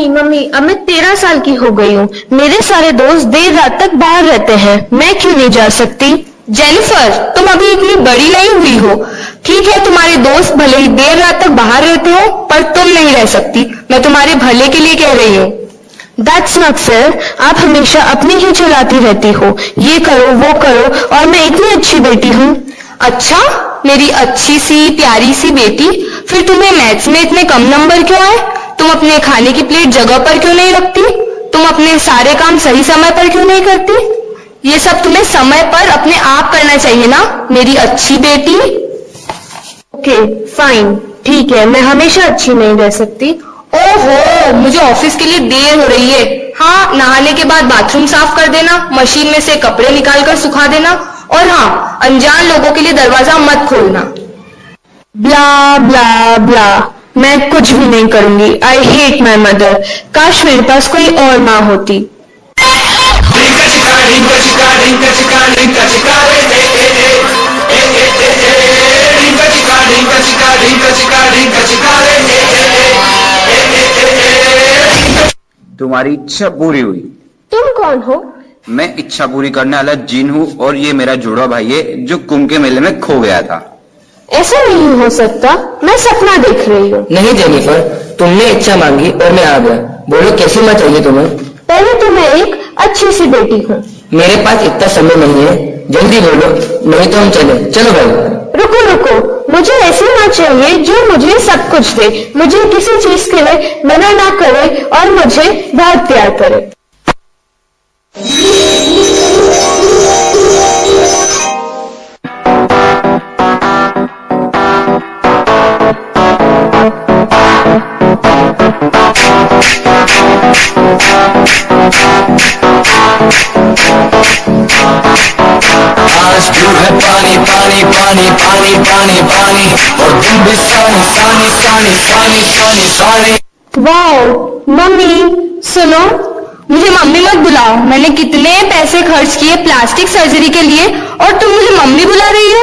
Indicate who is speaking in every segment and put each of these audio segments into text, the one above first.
Speaker 1: Mummy अब मैं 13 साल की हो गई हूँ। मेरे सारे दोस्त देर रात तक बाहर रहते हैं, मैं क्यों नहीं जा सकती?
Speaker 2: जेनिफर, तुम अभी इतनी बड़ी नहीं हुई हो। ठीक है, तुम्हारे दोस्त भले ही देर रात तक बाहर रहते हो, पर तुम नहीं रह सकती। मैं तुम्हारे भले के लिए कह रही हूँ।
Speaker 1: That's not fair. आप हमेशा अपनी ही चलाती रहती हो, ये करो वो करो, और मैं इतनी अच्छी बेटी हूँ।
Speaker 2: अच्छा, मेरी अच्छी सी प्यारी सी बेटी, फिर तुम्हें मैथ्स में इतने कम नंबर क्यों आए? तुम अपने खाने की प्लेट जगह पर क्यों नहीं रखती? तुम अपने सारे काम सही समय पर क्यों नहीं करती? ये सब तुम्हें समय पर अपने आप करना चाहिए ना, मेरी अच्छी बेटी।
Speaker 1: ओके फाइन, ठीक है, मैं हमेशा अच्छी नहीं रह सकती।
Speaker 2: ओहो, मुझे ऑफिस के लिए देर हो रही है। हाँ, नहाने के बाद बाथरूम साफ कर देना, मशीन में से कपड़े निकालकर सुखा देना, और हाँ, अनजान लोगों के लिए दरवाजा मत खोलना।
Speaker 1: ब्ला ब्ला ब्ला, मैं कुछ भी नहीं करूंगी। I hate my mother. काश मेरे पास कोई और माँ होती।
Speaker 3: तुम्हारी इच्छा पूरी हुई।
Speaker 1: तुम कौन हो?
Speaker 3: मैं इच्छा पूरी करने वाला जिन हूँ, और ये मेरा जुड़वा भाई है जो कुंभ के मेले में खो गया था।
Speaker 1: ऐसा नहीं हो सकता, मैं सपना देख रही हूँ।
Speaker 4: नहीं जेनिफर, तुमने इच्छा मांगी और मैं आ गया। बोलो कैसी माँ चाहिए तुम्हें?
Speaker 1: पहले तो मैं एक अच्छी सी बेटी हूँ।
Speaker 4: मेरे पास इतना समय नहीं है, जल्दी बोलो, नहीं तो हम चले। चलो भाई।
Speaker 1: रुको रुको, मुझे ऐसी माँ चाहिए जो मुझे सब कुछ दे, मुझे किसी चीज के लिए मना ना करे और मुझे बहुत प्यार करे।
Speaker 5: आज तू है पानी पानी पानी पानी पानी पानी, और तुम भी सानी सानी सानी सानी सानी सानी।
Speaker 1: वाओ मम्मी, सुनो,
Speaker 2: मुझे मम्मी मत बुलाओ। मैंने कितने पैसे खर्च किए प्लास्टिक सर्जरी के लिए, और तुम मुझे मम्मी बुला रही हो?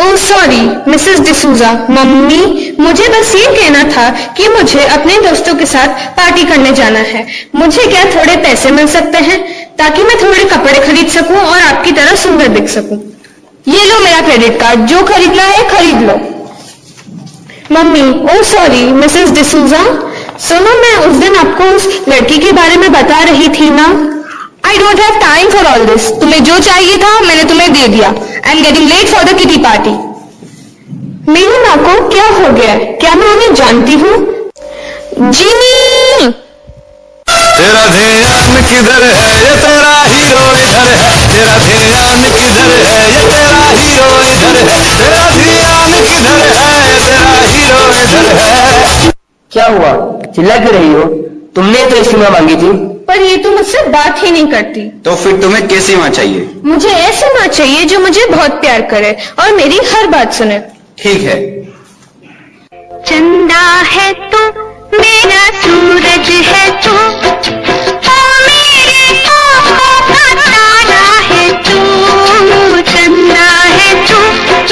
Speaker 1: ओह सॉरी मिसेस डिसूजा। मम्मी, मुझे बस ये कहना था कि मुझे अपने दोस्तों के साथ पार्टी करने जाना है। मुझे क्या थोड़े पैसे मिल सकते हैं ताकि मैं थोड़े कपड़े खरीद सकूं और आपकी तरह सुंदर दिख सकूं?
Speaker 2: ये लो मेरा क्रेडिट कार्ड, जो खरीदना है खरीद लो।
Speaker 1: मम्मी, ओह सॉरी मिसेस डिसूजा। सुनो, मैं उस दिन आपको उस लड़की के बारे में बता रही थी ना।
Speaker 2: I don't have time for all this. तुम्हें जो चाहिए था मैंने तुम्हें दे दिया। I am getting late for the kitty party.
Speaker 1: मेरी माँ को क्या हो गया है? क्या मैं उन्हें जानती हूँ?
Speaker 2: जीनी,
Speaker 5: तेरा ध्यान किधर है, ये तेरा हीरो इधर है। तेरा ध्यान किधर है, ये तेरा हीरो इधर है। तेरा ध्यान किधर है, तेरा हीरो इधर है।
Speaker 4: क्या हुआ, चिल्ला क्यों रही हो? तुमने तो ऐसी माँ मांगी थी।
Speaker 1: पर ये तो मुझसे बात ही नहीं करती।
Speaker 3: तो फिर तुम्हें कैसी माँ चाहिए?
Speaker 1: मुझे ऐसी माँ चाहिए जो मुझे बहुत प्यार करे और मेरी हर बात सुने।
Speaker 3: ठीक है।
Speaker 6: चंदा है तू, मेरा सूरज है तू, ओ मेरे आँखों का तारा है तू। चंदा है तू,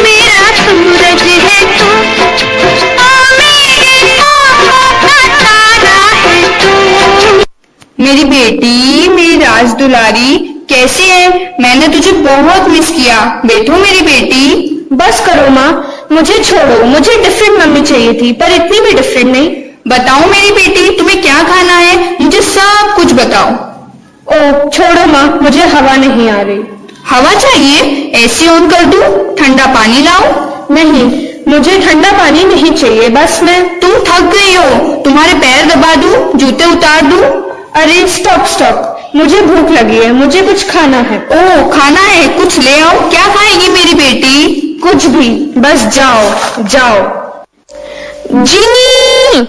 Speaker 6: मेरा सूरज है तू, ओ मेरे आँखों का तारा है तू।
Speaker 2: मेरी बेटी, मेरी राज दुलारी, कैसी है? मैंने तुझे बहुत मिस किया। बैठो मेरी बेटी।
Speaker 1: बस करो माँ, मुझे छोड़ो। मुझे डिफरेंट मम्मी चाहिए थी, पर इतनी भी डिफरेंट नहीं।
Speaker 2: बताओ मेरी बेटी, तुम्हें क्या खाना है? मुझे सब कुछ बताओ।
Speaker 1: ओह छोड़ो माँ, मुझे हवा नहीं आ रही।
Speaker 2: हवा चाहिए? एसी ऑन कर दूं? ठंडा पानी लाऊं?
Speaker 1: नहीं, मुझे ठंडा पानी नहीं चाहिए। बस
Speaker 2: तुम थक गई हो, तुम्हारे पैर दबा दूं? जूते उतार दूं?
Speaker 1: अरे स्टॉप स्टॉप, मुझे भूख लगी है, मुझे कुछ खाना है।
Speaker 2: ओह खाना है, कुछ ले आओ। क्या खाएगी मेरी बेटी?
Speaker 1: कुछ भी, बस जाओ जाओ।
Speaker 2: जीनी,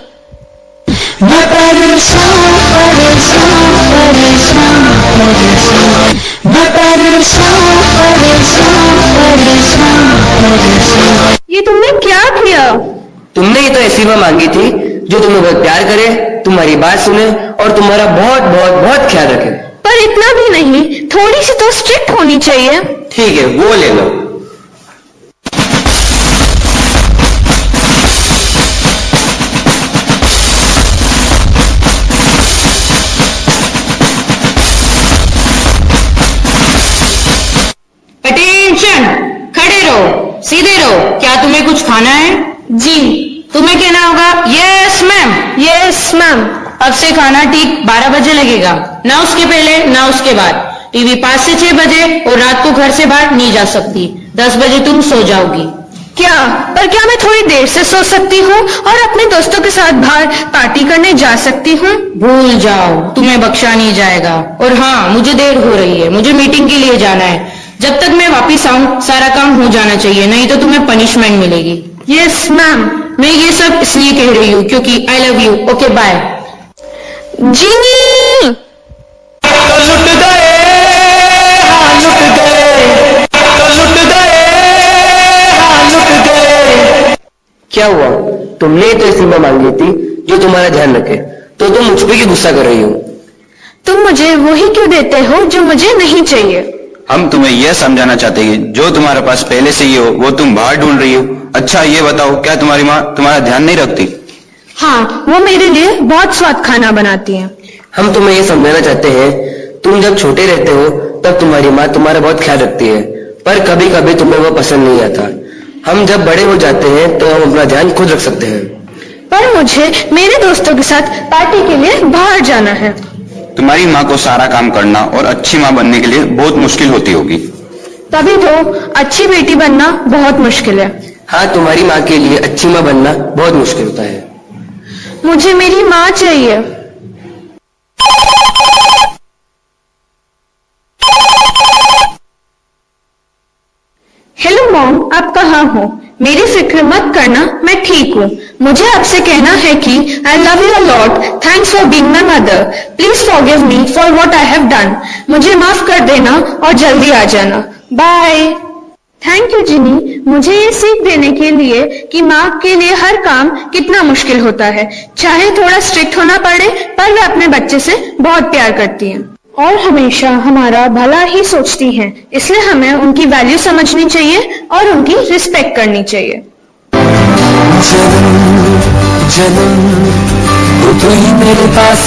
Speaker 6: मैं परेशान परेशान परेशान परेशान, मैं परेशान परेशान परेशान परेशान।
Speaker 1: ये तुमने क्या किया?
Speaker 4: तुमने ही तो ऐसी माँ मांगी थी जो तुम्हें बहुत प्यार करे, तुम्हारी बात सुने और तुम्हारा बहुत बहुत बहुत ख्याल रखे।
Speaker 1: पर इतना भी नहीं, थोड़ी सी तो स्ट्रिक्ट होनी चाहिए।
Speaker 3: ठीक है, वो ले लो।
Speaker 2: खड़े रहो, सीधे रहो। क्या तुम्हें कुछ खाना है?
Speaker 1: जी।
Speaker 2: तुम्हें कहना होगा यस मैम।
Speaker 1: Yes ma'am.
Speaker 2: अब से खाना ठीक 12 बजे लगेगा, ना उसके पहले ना उसके बाद। टीवी 5 से 6 बजे और रात को घर से बाहर नहीं जा सकती। 10 बजे तुम सो जाओगी।
Speaker 1: क्या मैं थोड़ी देर से सो सकती हूँ और अपने दोस्तों के साथ बाहर पार्टी करने जा सकती हूँ?
Speaker 2: भूल जाओ, तुम्हें बख्शा नहीं जाएगा। और हाँ, मुझे देर हो रही है, मुझे मीटिंग के लिए जाना है। जब तक मैं वापिस आऊँ सारा काम हो जाना चाहिए, नहीं तो तुम्हें पनिशमेंट मिलेगी।
Speaker 1: Yes ma'am.
Speaker 2: मैं ये सब इसलिए कह रही हूँ क्योंकि I love you. Okay bye.
Speaker 1: जी।
Speaker 4: तो लुट गए, हाँ लुट गए, तो लुट गए, हाँ लुट गए। क्या हुआ? तुमने तो सीमा मांगी थी जो तुम्हारा ध्यान रखे, तो तुम मुझ पे क्यों गुस्सा कर रही हो?
Speaker 1: तुम मुझे वही क्यों देते हो जो मुझे नहीं चाहिए?
Speaker 3: हम तुम्हें यह समझाना चाहते हैं जो तुम्हारे पास पहले से ही हो वो तुम बाहर ढूंढ रही हो। अच्छा ये बताओ, क्या तुम्हारी माँ तुम्हारा ध्यान नहीं रखती?
Speaker 1: हाँ, वो मेरे लिए बहुत स्वाद खाना बनाती है।
Speaker 4: हम तुम्हें ये समझाना चाहते हैं, तुम जब छोटे रहते हो तब तुम्हारी माँ तुम्हारा बहुत ख्याल रखती है, पर कभी कभी तुम्हें वो पसंद नहीं आता। हम जब बड़े हो जाते हैं तो हम अपना ध्यान खुद रख सकते हैं।
Speaker 1: पर मुझे मेरे दोस्तों के साथ पार्टी के लिए बाहर जाना है।
Speaker 3: तुम्हारी माँ को सारा काम करना और अच्छी माँ बनने के लिए बहुत मुश्किल होती होगी।
Speaker 1: तभी तो अच्छी बेटी बनना बहुत मुश्किल है।
Speaker 4: हाँ, तुम्हारी माँ के लिए अच्छी माँ बनना बहुत मुश्किल होता है।
Speaker 1: मुझे मेरी माँ चाहिए। हेलो मॉम, आप कहाँ हो? मेरी फिक्र मत करना, मैं ठीक हूँ। मुझे आपसे कहना है कि आई love you a lot. Thanks for being my mother. Please forgive me for what I have done. मुझे माफ कर देना और जल्दी आ जाना। बाय। थैंक यू जिनी, मुझे ये सीख देने के लिए कि माँ के लिए हर काम कितना मुश्किल होता है। चाहे थोड़ा स्ट्रिक्ट होना पड़े, पर वे अपने बच्चे से बहुत प्यार करती हैं और हमेशा हमारा भला ही सोचती हैं। इसलिए हमें उनकी वैल्यू समझनी चाहिए और उनकी रिस्पेक्ट करनी चाहिए।
Speaker 6: जन्म तो ही मेरे पास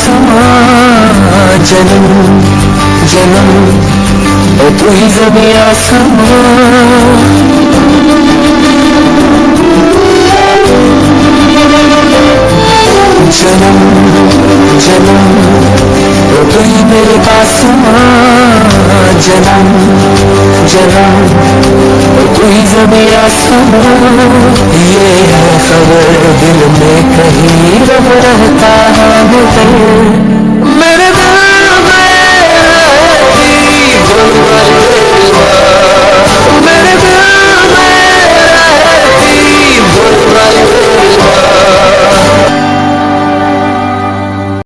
Speaker 6: जन्म जन्म तो ही ज़मीं आसमां। जन्म जन्म तो ही मेरे पास जन्म जन्म तो ही ज़मीं आसमां। ये है खबर दिल में कहीं रह रहता है